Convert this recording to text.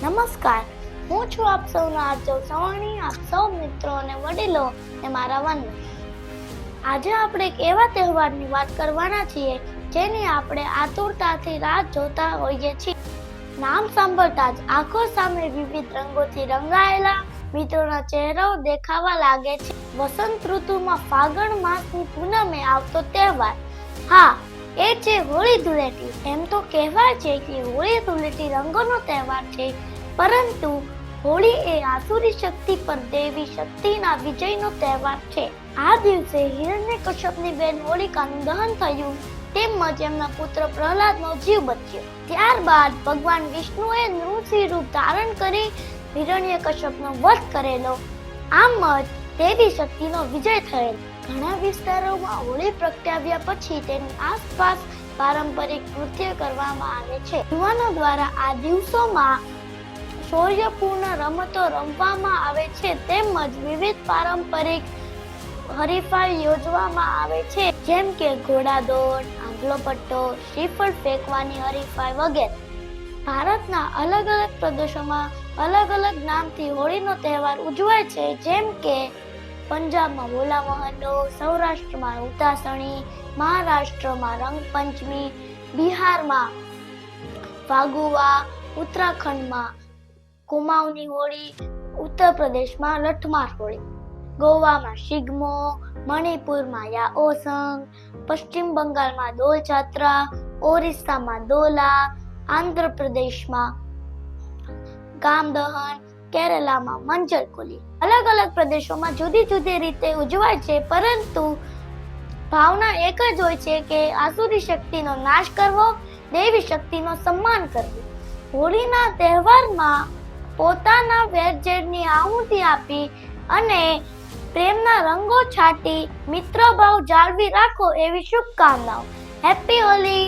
નમસ્કાર, હું છું આપ સૌના આર્જવ સવાણી, આપ સૌ મિત્રો અને વડીલો ને મારા વંદન. આજે આપણે એક એવા તહેવારની વાત કરવાના છીએ જેની આપણે આતુરતાથી રાહ જોતા હોઈએ છીએ. નામ સાંભળતા જ આંખો સામે વિવિધ રંગોથી રંગાયેલા મિત્રોના ચહેરાઓ દેખાવા લાગે છે. વસંત ઋતુમાં ફાગણ માસની પૂનમે આવતો તહેવાર, હા, એ છે હોળી ધૂળેટી. એમ તો કહેવાય છે કે હોળી ધૂળેટી રંગોનો તહેવાર છે, પરંતુ હોળી એ આસુરી શક્તિ પર દેવી શક્તિના વિજયનો તહેવાર છે. આ દિવસે હિરણ્યકશ્યપની બેન હોલિકાનું દહન થયું, તેમજ એમના પુત્ર પ્રહલાદનો જીવ બચ્યો. ત્યારબાદ ભગવાન વિષ્ણુએ નૃસિંહ રૂપ ધારણ કરી હિરણ્યકશ્યપનો વધ કરેલો. આમ જ દેવી શક્તિનો વિજય થયેલ. ઘણા વિસ્તારોમાં હોળી પ્રગટાવ્યા પછી તેની આસપાસ પારંપરિક નૃત્ય કરવામાં આવે છે. યુવાનો દ્વારા આ દિવસોમાં શૌર્યપૂર્ણ રમતો રમવામાં આવે છે, તેમજ વિવિધ પારંપરિક હરીફાઈ યોજવામાં આવે છે, જેમ કે ઘોડાદોડ, આંગલો પટ્ટો, શ્રીફળ ફેંકવાની હરીફાઈ વગેરે. ભારતના અલગ અલગ પ્રદેશોમાં અલગ અલગ નામથી હોળીનો તહેવાર ઉજવાય છે, જેમ કે પંજાબમાં હોલા મહોલ્લો, સૌરાષ્ટ્રમાં ઉતાસણી, મહારાષ્ટ્રમાં રંગપંચમી, બિહારમાં ફાગુવા, ઉત્તરાખંડમાં કુમાઉની હોળી, ઉત્તર પ્રદેશમાં લઠમાર હોળી, ગોવામાં શિગમો, મણિપુરમાં યાઓસંગ, પશ્ચિમ બંગાળમાં દોલ જાત્રા, ઓરિસ્સામાં દોલા, આંધ્રપ્રદેશમાં ગામદહન, કેરલામાં મંજરકોલી. અલગ અલગ પ્રદેશોમાં જુદી જુદી રીતે ઉજવાય છે, પરંતુ ભાવના એક જ હોય છે કે આસુરી શક્તિનો નાશ કરવો, દેવી શક્તિનો સન્માન કરવું. હોળીના તહેવારમાં પોતાના વેરઝેરની આહુતિ આપી અને પ્રેમના રંગો છાંટી મિત્રભાવ જાળવી રાખો એવી શુભકામનાઓ. હેપી હોલી.